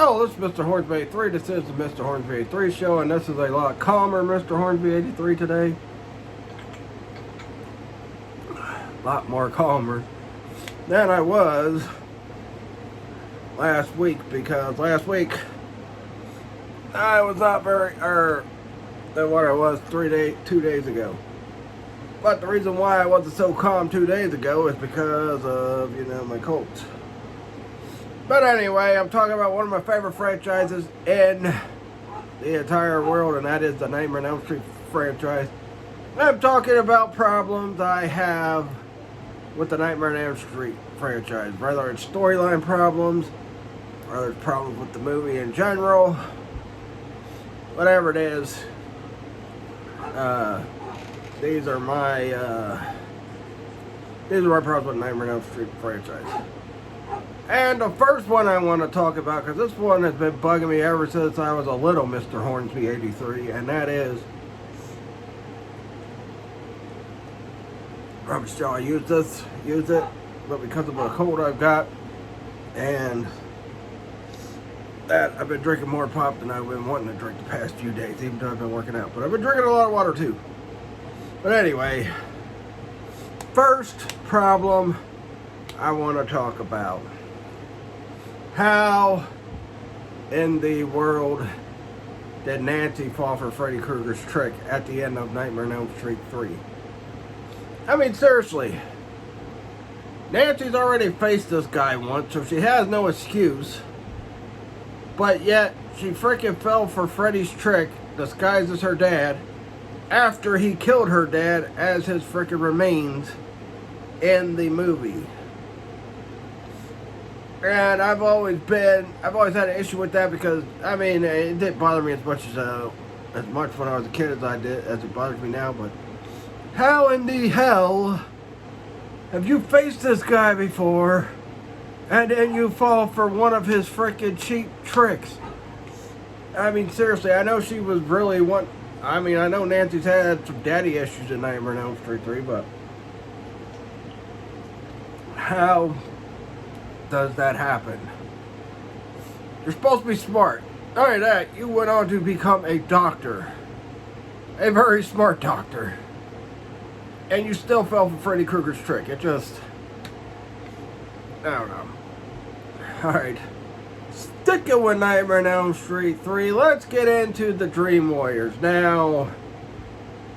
Oh, this is Mr. Hornsby 83. This is the Mr. Hornsby 83 show, and this is a lot calmer Mr. Hornsby 83 today. A lot more calmer than I was last week, because last week I was not very than what I was 2 days ago. But the reason why I wasn't so calm 2 days ago is because of, my Colts. But anyway, I'm talking about one of my favorite franchises in the entire world, and that is the Nightmare on Elm Street franchise. I'm talking about problems I have with the Nightmare on Elm Street franchise. Whether it's storyline problems, or it's problems with the movie in general, whatever it is. These are my problems with the Nightmare on Elm Street franchise. And the first one I want to talk about, because this one has been bugging me ever since I was a little Mr. Hornsby 83, and that is, Robert Shaw used it, but because of a cold I've got, and that I've been drinking more pop than I've been wanting to drink the past few days, even though I've been working out. But I've been drinking a lot of water too. But anyway, first problem I want to talk about. How in the world did Nancy fall for Freddy Krueger's trick at the end of Nightmare on Elm Street 3? I mean, seriously. Nancy's already faced this guy once, so she has no excuse. But yet, she freaking fell for Freddy's trick, disguised as her dad, after he killed her dad as his freaking remains in the movie. And I've always had an issue with that, because, I mean, it didn't bother me as much when I was a kid as it bothers me now, but how in the hell have you faced this guy before, and then you fall for one of his freaking cheap tricks? I mean, seriously, I know she was really I know Nancy's had some daddy issues in Nightmare on Elm Street 3, but how does that happen? You're supposed to be smart. Not only that, you went on to become a doctor. A very smart doctor. And you still fell for Freddy Krueger's trick. It just, I don't know. Alright. Sticking with Nightmare on Elm Street 3, let's get into the Dream Warriors. Now,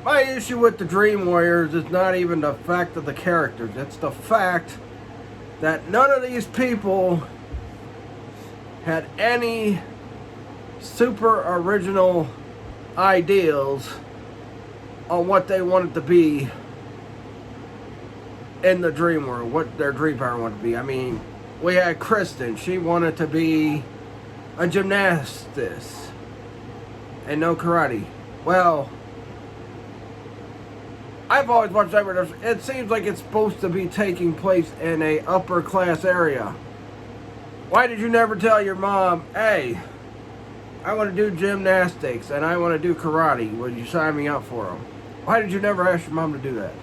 my issue with the Dream Warriors is not even the fact of the characters. It's the fact that none of these people had any super original ideals on what they wanted to be in the dream world, what their dream power wanted to be. I mean, we had Kristen. She wanted to be a gymnastist and no karate. Well, I've always watched that. It seems like it's supposed to be taking place in a upper class area. Why did you never tell your mom, hey, I want to do gymnastics and I want to do karate? Would you sign me up for them? Why did you never ask your mom to do that?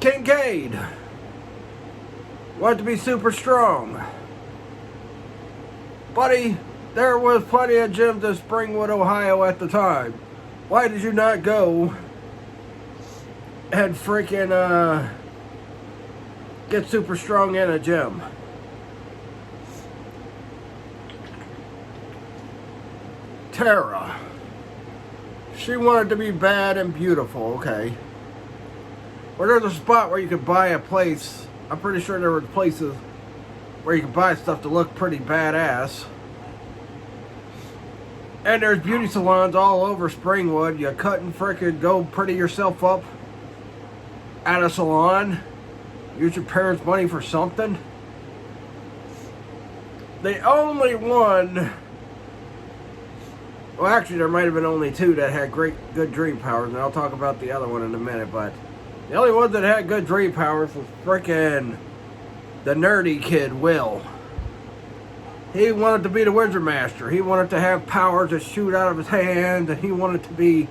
Kincaid wanted to be super strong. Buddy, there was plenty of gyms in Springwood, Ohio at the time. Why did you not go and freaking get super strong in a gym? Tara, she wanted to be bad and beautiful, okay. Well, there's a spot where you could buy a place. I'm pretty sure there were places where you could buy stuff to look pretty badass. And there's beauty salons all over Springwood. You couldn't freaking go pretty yourself up at a salon. Use your parents' money for something. The only one, well, actually there might have been only two that had good dream powers, and I'll talk about the other one in a minute, but the only one that had good dream powers was freaking the nerdy kid, Will. He wanted to be the Wizard Master. He wanted to have powers that shoot out of his hand, and he wanted to be,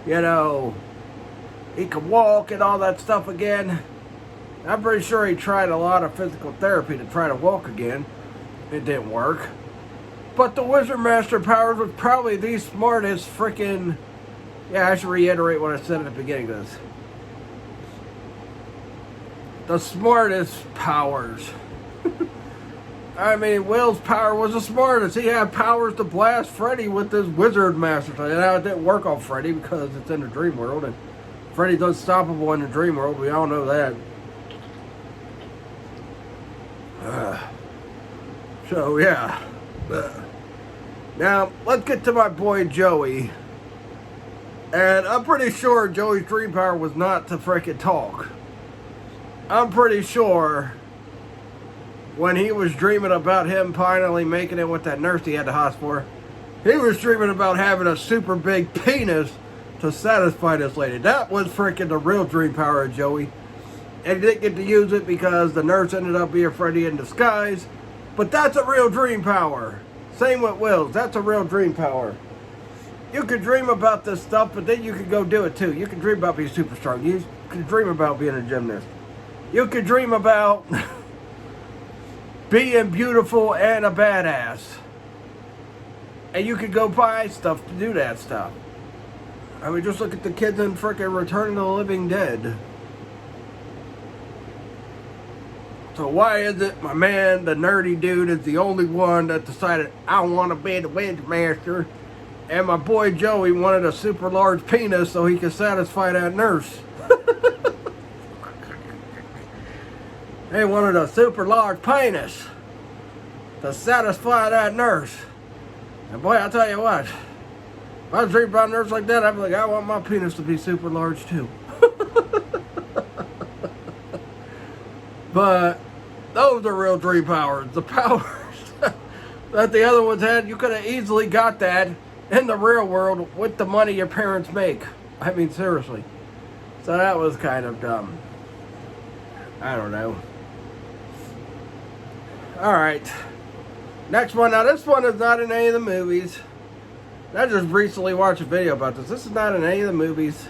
he could walk and all that stuff again. I'm pretty sure he tried a lot of physical therapy to try to walk again. It didn't work. But the Wizard Master powers was probably the smartest freaking... Yeah, I should reiterate what I said at the beginning of this. The smartest powers. I mean, Will's power was the smartest. He had powers to blast Freddy with this Wizard Master. Now, it didn't work on Freddy because it's in the dream world. And Freddy's unstoppable in the dream world. We all know that. So, yeah. Now, let's get to my boy Joey. And I'm pretty sure Joey's dream power was not to freaking talk. I'm pretty sure when he was dreaming about him finally making it with that nurse he had to hospital for, he was dreaming about having a super big penis to satisfy this lady. That was freaking the real dream power of Joey. And he didn't get to use it because the nurse ended up being Freddy in disguise. But that's a real dream power. Same with Will's. That's a real dream power. You could dream about this stuff, but then you could go do it too. You could dream about being super strong. You could dream about being a gymnast. You could dream about being beautiful and a badass. And you could go buy stuff to do that stuff. I mean, just look at the kids in frickin' Return of the Living Dead. So why is it my man, the nerdy dude, is the only one that decided, I want to be the Wizard Master, and my boy Joey wanted a super large penis so he could satisfy that nurse? They wanted a super large penis to satisfy that nurse. And boy, I'll tell you what, if I was dreaming about a nurse like that, I'd be like, I want my penis to be super large too. But those are real dream powers. The powers that the other ones had, you could have easily got that in the real world with the money your parents make. I mean, seriously. So that was kind of dumb. I don't know. Alright. Next one. Now, this one is not in any of the movies. I just recently watched a video about this. This is not in any of the movies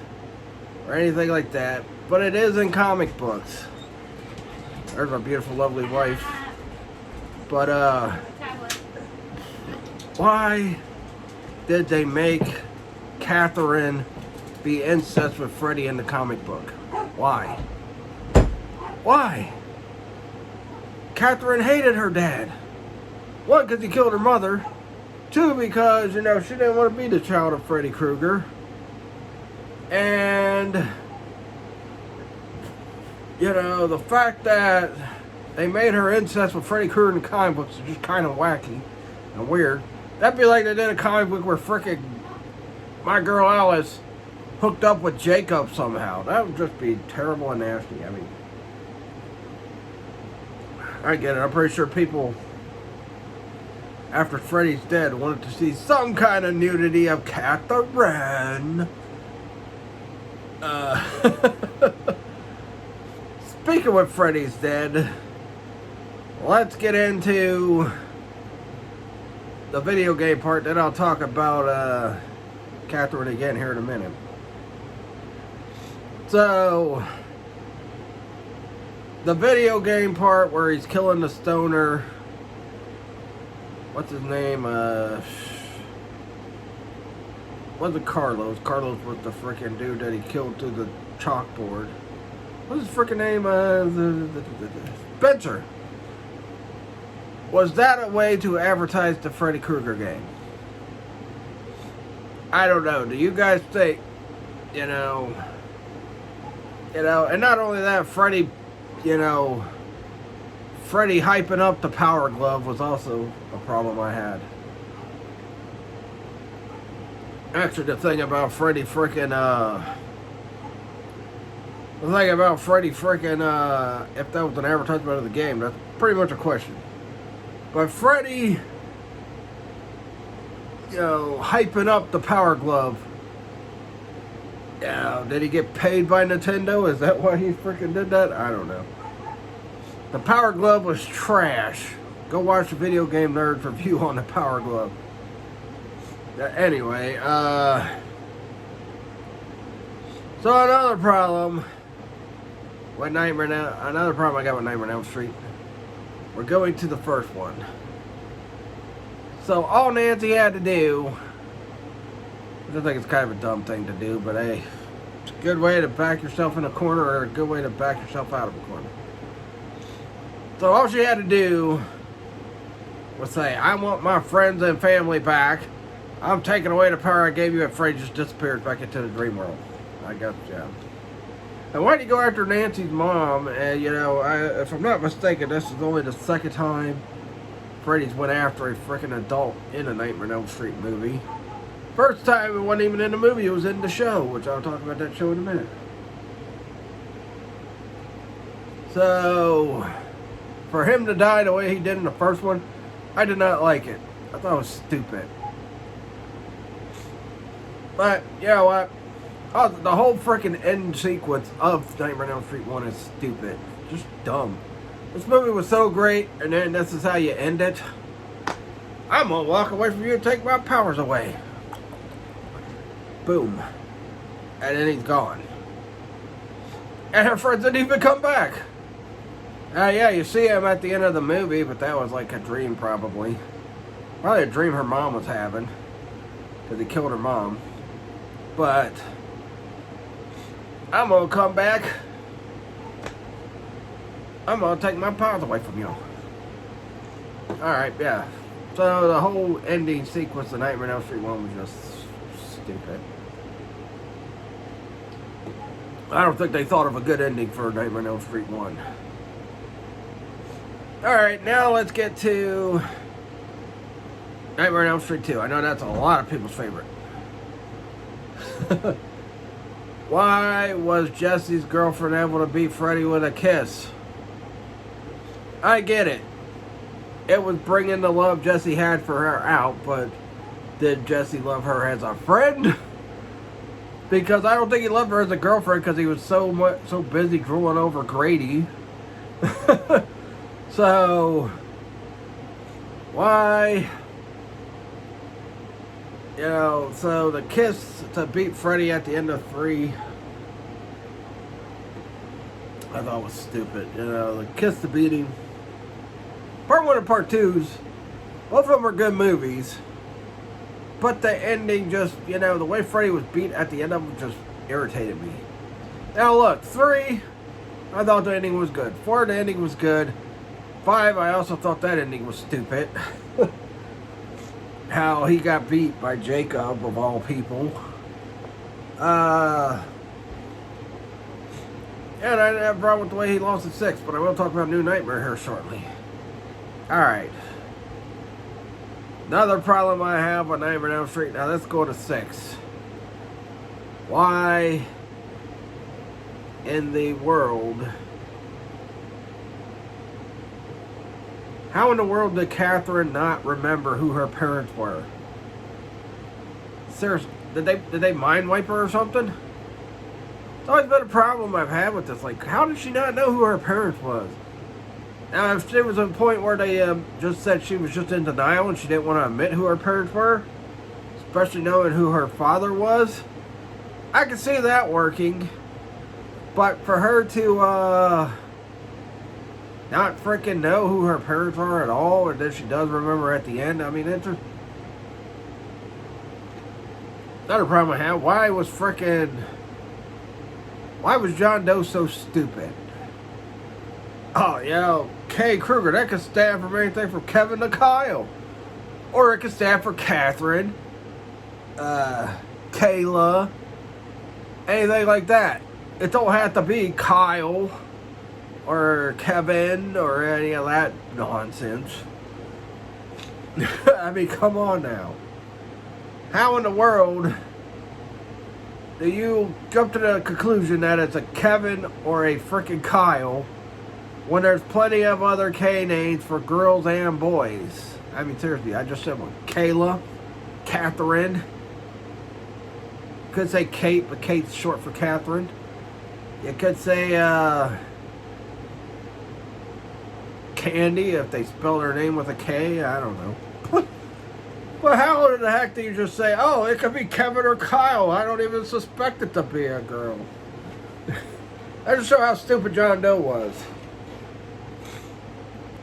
or anything like that. But it is in comic books. There's my beautiful, lovely wife. But, why did they make Catherine be incest with Freddy in the comic book? Why? Why? Catherine hated her dad. One, because he killed her mother. Two, because, you know, she didn't want to be the child of Freddy Krueger. And, you know, the fact that they made her incest with Freddy Krueger in the comic books is just kind of wacky and weird. That'd be like they did a comic book where frickin' my girl Alice hooked up with Jacob somehow. That would just be terrible and nasty. I mean, I get it. I'm pretty sure people, after Freddy's dead, wanted to see some kind of nudity of Catherine. Speaking of Freddy's dead, let's get into the video game part. Then I'll talk about Catherine again here in a minute. So, the video game part where he's killing the stoner. What's his name? Wasn't Carlos. Carlos was the freaking dude that he killed through the chalkboard. What's his freaking name? Spencer. Was that a way to advertise the Freddy Krueger game? I don't know. Do you guys think, you know, and not only that, Freddy hyping up the Power Glove was also a problem I had. Actually, the thing about Freddy freaking, if that was an advertisement of the game, that's pretty much a question. But Freddy, you know, hyping up the Power Glove, you know, did he get paid by Nintendo? Is that why he freaking did that? I don't know. The Power Glove was trash. Go watch the Video Game Nerd review on the Power Glove. Anyway, so another problem with another problem I got with Nightmare on Elm Street. We're going to the first one. So all Nancy had to do, which I think it's kind of a dumb thing to do, but hey, it's a good way to back yourself in a corner or a good way to back yourself out of a corner. So all she had to do was say, I want my friends and family back. I'm taking away the power I gave you, and Freddy just disappears back into the dream world. I guess, yeah. And why did you go after Nancy's mom? And, if I'm not mistaken, this is only the second time Freddy's went after a freaking adult in a Nightmare on Elm Street movie. First time it wasn't even in the movie, it was in the show, which I'll talk about that show in a minute. So, for him to die the way he did in the first one, I did not like it. I thought it was stupid. But, you know what? The whole freaking end sequence of Nightmare on Elm Street 1 is stupid. Just dumb. This movie was so great, and then this is how you end it. I'm gonna walk away from you and take my powers away. Boom. And then he's gone. And her friends didn't even come back. Yeah, you see him at the end of the movie, but that was like a dream probably. Probably a dream her mom was having. Because he killed her mom. But I'm gonna come back. I'm gonna take my powers away from you. Alright, yeah. So the whole ending sequence of Nightmare on Elm Street 1 was just stupid. I don't think they thought of a good ending for Nightmare on Elm Street 1. Alright, now let's get to Nightmare on Elm Street 2. I know that's a lot of people's favorite. Why was Jesse's girlfriend able to beat Freddy with a kiss? I get it. It was bringing the love Jesse had for her out, but did Jesse love her as a friend? Because I don't think he loved her as a girlfriend because he was so busy drooling over Grady. So, why? So the kiss to beat Freddy at the end of 3, I thought was stupid. The kiss to beat him. Part 1 and Part 2s, both of them are good movies. But the ending just, the way Freddy was beat at the end of them just irritated me. Now look, 3, I thought the ending was good. 4, the ending was good. 5, I also thought that ending was stupid. How he got beat by Jacob, of all people. And I didn't have a problem with the way he lost at 6, but I will talk about New Nightmare here shortly. Alright. Another problem I have with Nightmare on Elm Street. Now let's go to 6. Why in the world... How in the world did Catherine not remember who her parents were? Seriously, did they mind wipe her or something? It's always been a problem I've had with this. Like, how did she not know who her parents was? Now, if there was a point where they just said she was just in denial and she didn't want to admit who her parents were, especially knowing who her father was, I could see that working. But for her to not freaking know who her parents are at all, or that she does remember at the end, I mean, it's just another problem I have. Why was John Doe so stupid? Oh, K. Kruger, that could stand for anything from Kevin to Kyle. Or it could stand for Catherine, Kayla, anything like that. It don't have to be Kyle or Kevin or any of that nonsense. I mean, come on now. How in the world do you jump to the conclusion that it's a Kevin or a freaking Kyle when there's plenty of other K names for girls and boys? I mean, seriously, I just said one. Kayla, Catherine. Could say Kate, but Kate's short for Catherine. You could say Candy if they spell her name with a K. I don't know. Well, how in the heck do you just say, oh, it could be Kevin or Kyle? I don't even suspect it to be a girl. That just shows how stupid John Doe was.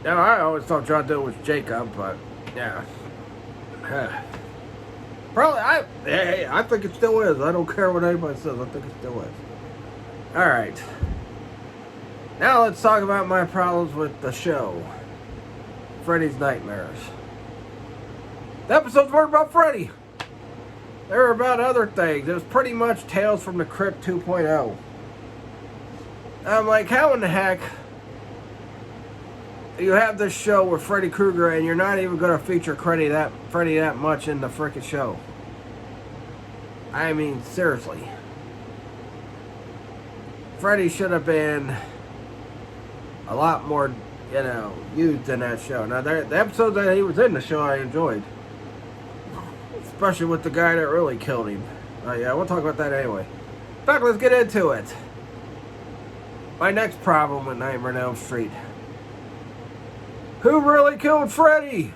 Now, I always thought John Doe was Jacob, but yeah. Probably, I think it still is. I don't care what anybody says. I think it still is. Alright. Now let's talk about my problems with the show. Freddy's Nightmares. The episodes weren't about Freddy. They were about other things. It was pretty much Tales from the Crypt 2.0. I'm like, how in the heck you have this show with Freddy Krueger and you're not even going to feature Freddy that much in the frickin' show? I mean, seriously. Freddy should have been a lot more, used in that show. Now, the episodes that he was in the show I enjoyed. Especially with the guy that really killed him. Yeah, we'll talk about that anyway. In fact, let's get into it. My next problem with Nightmare on Elm Street. Who really killed Freddy?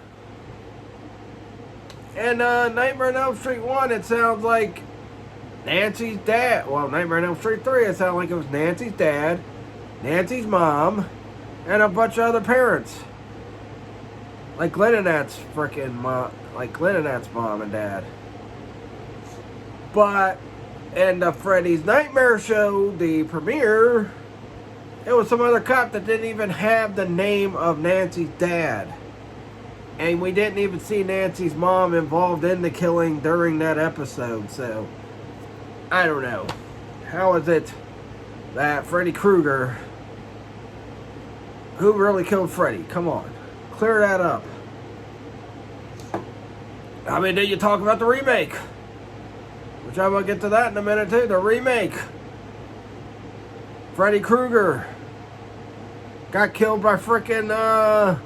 In Nightmare on Elm Street 1, it sounds like Nancy's dad. Well, Nightmare on Elm Street 3, it sounded like it was Nancy's dad, Nancy's mom, and a bunch of other parents. Like Lynette's freaking mom. Like Lynette's mom and dad. But in the Freddy's Nightmare show, the premiere, it was some other cop that didn't even have the name of Nancy's dad. And we didn't even see Nancy's mom involved in the killing during that episode. So, I don't know. How is it that Freddy Krueger, who really killed Freddy? Come on. Clear that up. I mean, then you talk about the remake. Which I'm going to get to that in a minute too. The remake. Freddy Krueger got killed by frickin'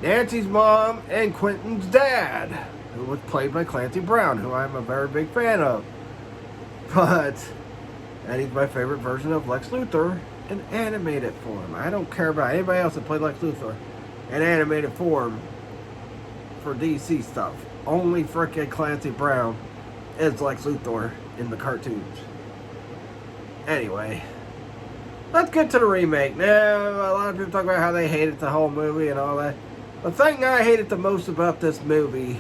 Nancy's mom and Quentin's dad, who was played by Clancy Brown, who I'm a very big fan of. And he's my favorite version of Lex Luthor in animated form. I don't care about anybody else that played Lex Luthor in animated form for DC stuff. Only frickin' Clancy Brown is Lex Luthor in the cartoons. Anyway. Let's get to the remake. Now, a lot of people talk about how they hated the whole movie and all that. The thing I hated the most about this movie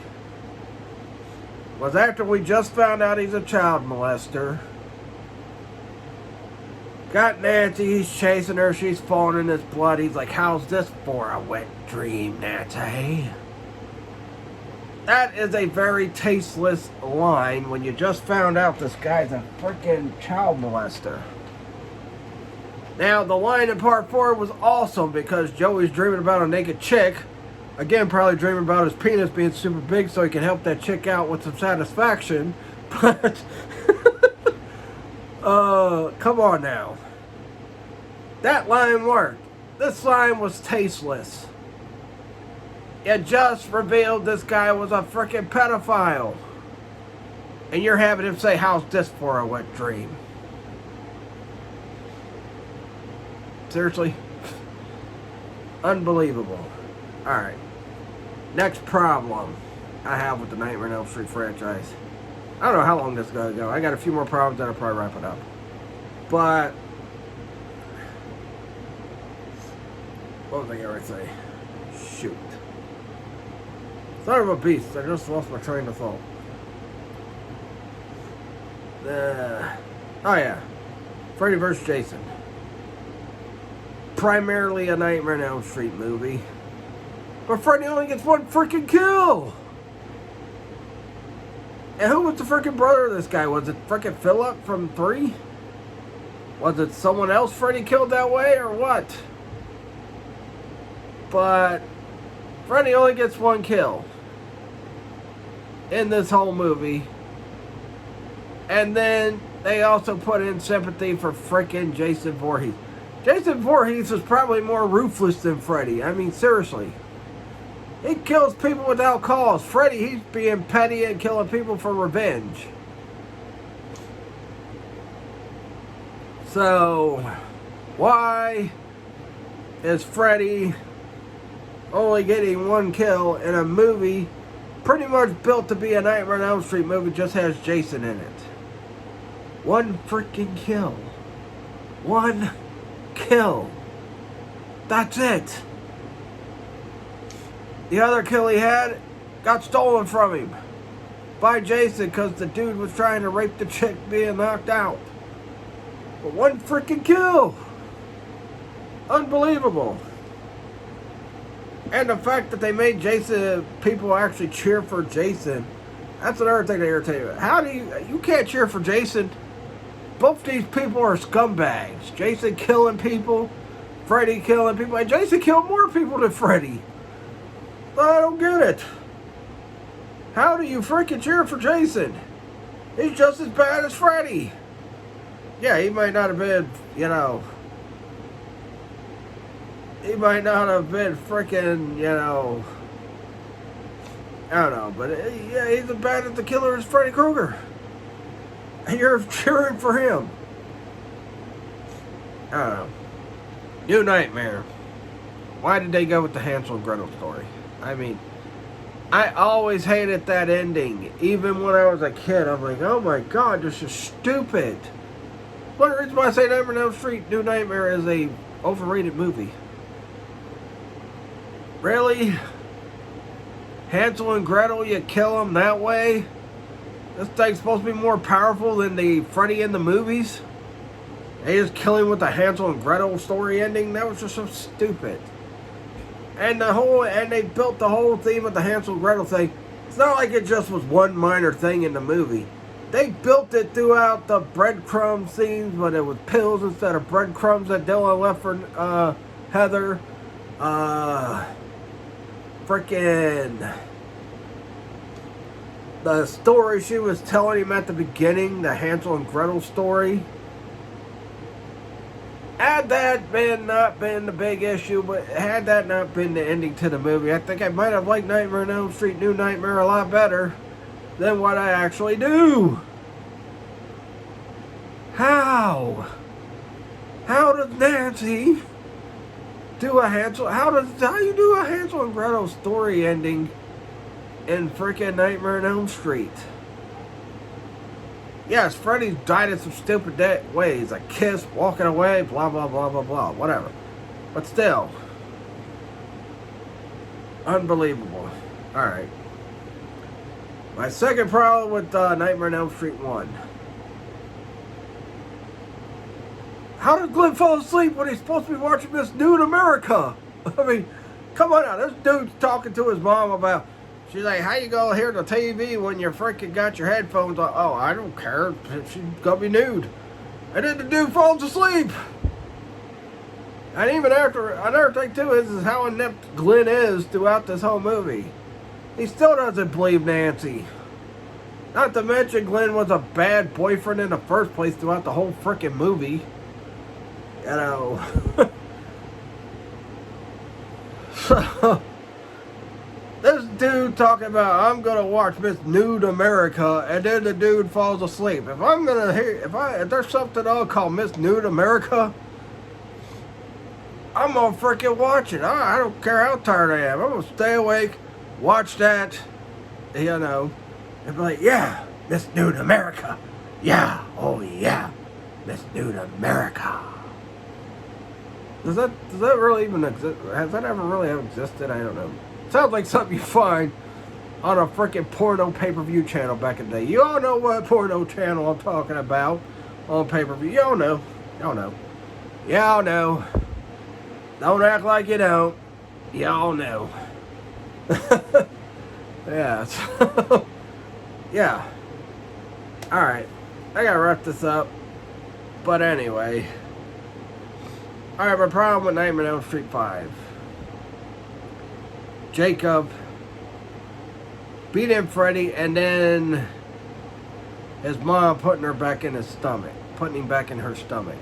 was after we just found out he's a child molester. Got Nancy, he's chasing her, she's falling in his blood. He's like, how's this for a wet dream, Nancy? That is a very tasteless line when you just found out this guy's a freaking child molester. Now, the line in part 4 was awesome because Joey's dreaming about a naked chick. Again, probably dreaming about his penis being super big so he can help that chick out with some satisfaction. But, come on now. That line worked. This line was tasteless. It just revealed this guy was a freaking pedophile. And you're having him say, how's this for a wet dream? Seriously? Unbelievable. Alright. Next problem I have with the Nightmare on Elm Street franchise. I don't know how long this is going to go. I got a few more problems that'll probably wrap it up. But what was I going to say? Shoot. Son of a beast. I just lost my train of thought. Oh yeah. Freddy vs. Jason. Primarily a Nightmare on Elm Street movie. But Freddy only gets one freaking kill! And who was the freaking brother of this guy? Was it freaking Philip from 3? Was it someone else Freddy killed that way, or what? But Freddy only gets one kill in this whole movie. And then they also put in sympathy for freaking Jason Voorhees. Jason Voorhees was probably more ruthless than Freddy. I mean, seriously. He kills people without cause. Freddy, he's being petty and killing people for revenge. So, why is Freddy only getting one kill in a movie pretty much built to be a Nightmare on Elm Street movie, just has Jason in it? One freaking kill. One kill. That's it. The other kill he had got stolen from him by Jason because the dude was trying to rape the chick being knocked out. But one freaking kill. Unbelievable. And the fact that they made Jason, people actually cheer for Jason, that's another thing that irritates me. How do you can't cheer for Jason? Both these people are scumbags. Jason killing people, Freddy killing people. And Jason killed more people than Freddy. I don't get it. How do you freaking cheer for Jason? He's just as bad as Freddy. Yeah, he might not have been, you know, he might not have been freaking, you know, I don't know, but yeah, he's as bad as the killer as Freddy Krueger. And you're cheering for him. I don't know. New Nightmare. Why did they go with the Hansel and Gretel story? I mean, I always hated that ending. Even when I was a kid, I'm like, oh my god, this is stupid. One reason why I say Nightmare on Elm Street New Nightmare is a overrated movie. Really? Hansel and Gretel, you kill them that way? This thing's supposed to be more powerful than the Freddy in the movies? They just kill him with the Hansel and Gretel story ending? That was just so stupid. And they built the whole theme of the Hansel and Gretel thing. It's not like it just was one minor thing in the movie. They built it throughout the breadcrumb scenes, but it was pills instead of breadcrumbs that Dylan left for Heather. Frickin' the story she was telling him at the beginning, the Hansel and Gretel story. Had that not been the big issue, but had that not been the ending to the movie, I think I might have liked Nightmare on Elm Street New Nightmare a lot better than what I actually do. How? How does Nancy do a Hansel? How you do a Hansel and Gretel story ending in freaking Nightmare on Elm Street? Yes, Freddy died in some stupid ways, a kiss, walking away, blah blah blah blah blah, whatever. But still, unbelievable. All right. My second problem with Nightmare on Elm Street 1. How did Glenn fall asleep when he's supposed to be watching Miss Nude America? I mean, come on now. This dude's talking to his mom about, she's like, how you gonna hear the TV when you freaking got your headphones on? Oh, I don't care. She's gonna be nude. And then the dude falls asleep. And even after, another thing too is how inept Glenn is throughout this whole movie. He still doesn't believe Nancy. Not to mention Glenn was a bad boyfriend in the first place throughout the whole freaking movie. You know. So, this dude talking about, I'm gonna watch Miss Nude America, and then the dude falls asleep. If I'm gonna hear, if there's something I'll call Miss Nude America, I'm gonna freaking watch it. I don't care how tired I am. I'm gonna stay awake, watch that, you know, and be like, yeah, Miss Nude America. Yeah, oh yeah, Miss Nude America. Does that really even exist? Has that ever really existed? I don't know. Sounds like something you find on a freaking porno pay-per-view channel back in the day. You all know what porno channel I'm talking about on pay-per-view. Y'all know. Y'all know. Y'all know. Don't act like you don't. Y'all know. Yeah. So, yeah. Alright. I gotta wrap this up. But anyway. Alright, my problem with Nightmare on Elm Street 5. Jacob beating Freddy, and then his mom putting her back in his stomach. Putting him back in her stomach.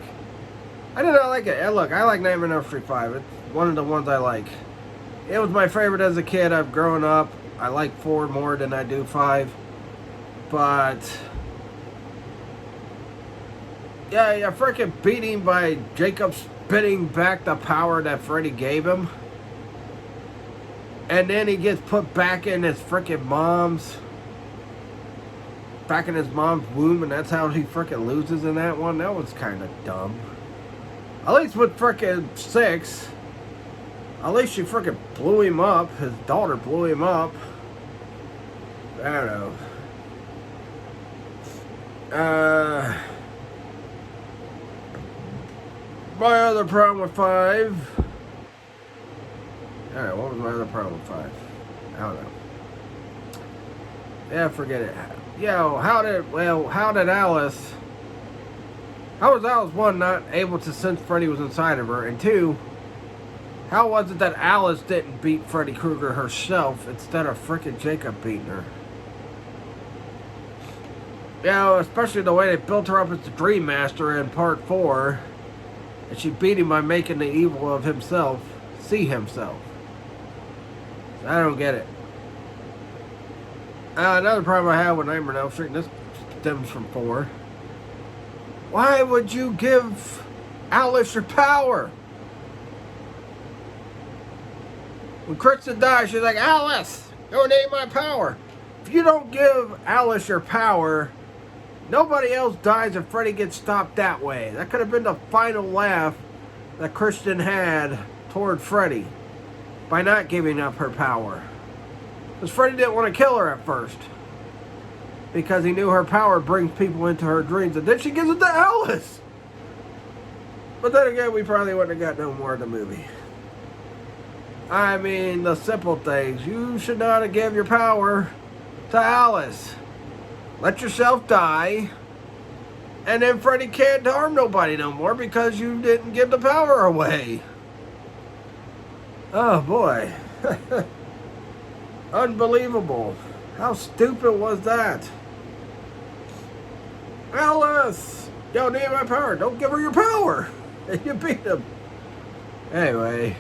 I did not like it. Look, I like Nightmare on Elm Street 5. It's one of the ones I like. It was my favorite as a kid. I've grown up. I like 4 more than I do 5. But yeah, freaking beat him by Jacob spitting back the power that Freddy gave him. And then he gets put back in his freaking mom's, back in his mom's womb, and that's how he freaking loses in that one. That was kind of dumb. At least with freaking 6, at least she freaking blew him up. His daughter blew him up. I don't know. My other problem with 5. Alright, what was my other problem with 5? I don't know. Yeah, forget it. Yo, how did Alice... How was Alice, 1, not able to sense Freddy was inside of her? And 2, how was it that Alice didn't beat Freddy Krueger herself instead of frickin' Jacob beating her? You know, especially the way they built her up as the Dream Master in Part 4. And she beat him by making the evil of himself see himself. I don't get it. Another problem I have with Nightmare on Elm Street, and this stems from 4. Why would you give Alice your power? When Kristen dies, she's like, Alice, you need my power. If you don't give Alice your power, nobody else dies and Freddy gets stopped that way. That could have been the final laugh that Kristen had toward Freddy by not giving up her power. Because Freddy didn't want to kill her at first. Because he knew her power brings people into her dreams. And then she gives it to Alice. But then again, we probably wouldn't have got no more of the movie. I mean, the simple things. You should not have given your power to Alice. Let yourself die. And then Freddy can't harm nobody no more because you didn't give the power away. Oh boy. Unbelievable. How stupid was that? Alice! You don't need my power. Don't give her your power. You beat him. Anyway.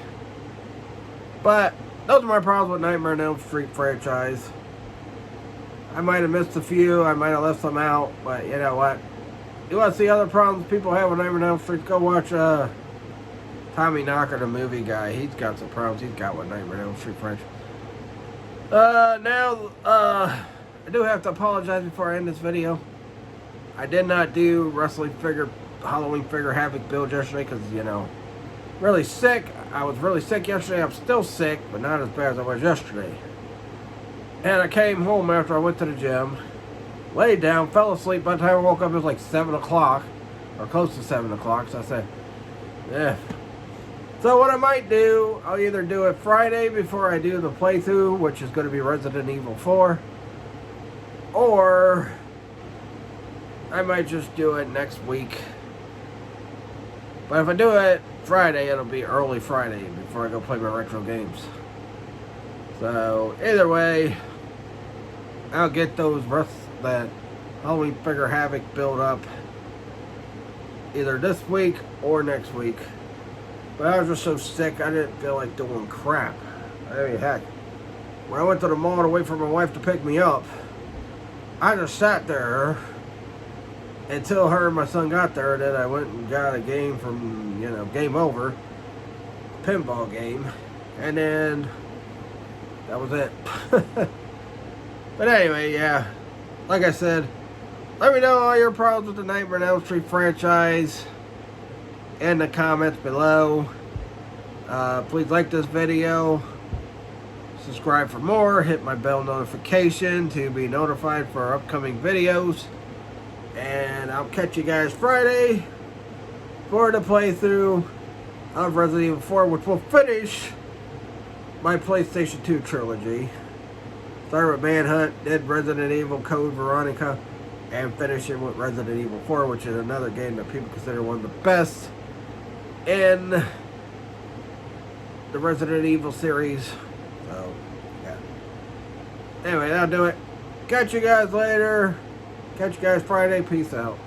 But those are my problems with Nightmare on Elm Street franchise. I might have missed a few. I might have left some out. But you know what? You want to see other problems people have with Nightmare on Elm Street? Go watch Tommy Knocker, the movie guy. He's got some problems he's got with Nightmare on Elm Street franchise. I do have to apologize before I end this video. I did not do Halloween figure Havoc build yesterday because, you know, really sick. I was really sick yesterday. I'm still sick, but not as bad as I was yesterday. And I came home after I went to the gym, laid down, fell asleep. By the time I woke up, it was like 7 o'clock, or close to 7 o'clock. So I said, yeah. So what I might do, I'll either do it Friday before I do the playthrough, which is going to be Resident Evil 4, or I might just do it next week. But if I do it Friday, it'll be early Friday before I go play my retro games. So either way, I'll get that Halloween figure Havoc build up either this week or next week. But I was just so sick, I didn't feel like doing crap. I mean, heck, when I went to the mall to wait for my wife to pick me up, I just sat there until her and my son got there. Then I went and got a game from, you know, Game Over, pinball game, and then that was it. But anyway, yeah, like I said, let me know all your problems with the Nightmare on Elm Street franchise in the comments below. Please like this video, subscribe for more, hit my bell notification to be notified for our upcoming videos, and I'll catch you guys Friday for the playthrough of Resident Evil 4, which will finish my PlayStation 2 trilogy. Start with Manhunt, then Resident Evil, Code Veronica, and finish it with Resident Evil 4, which is another game that people consider one of the best in the Resident Evil series. So, yeah. Anyway, that'll do it. Catch you guys later. Catch you guys Friday. Peace out.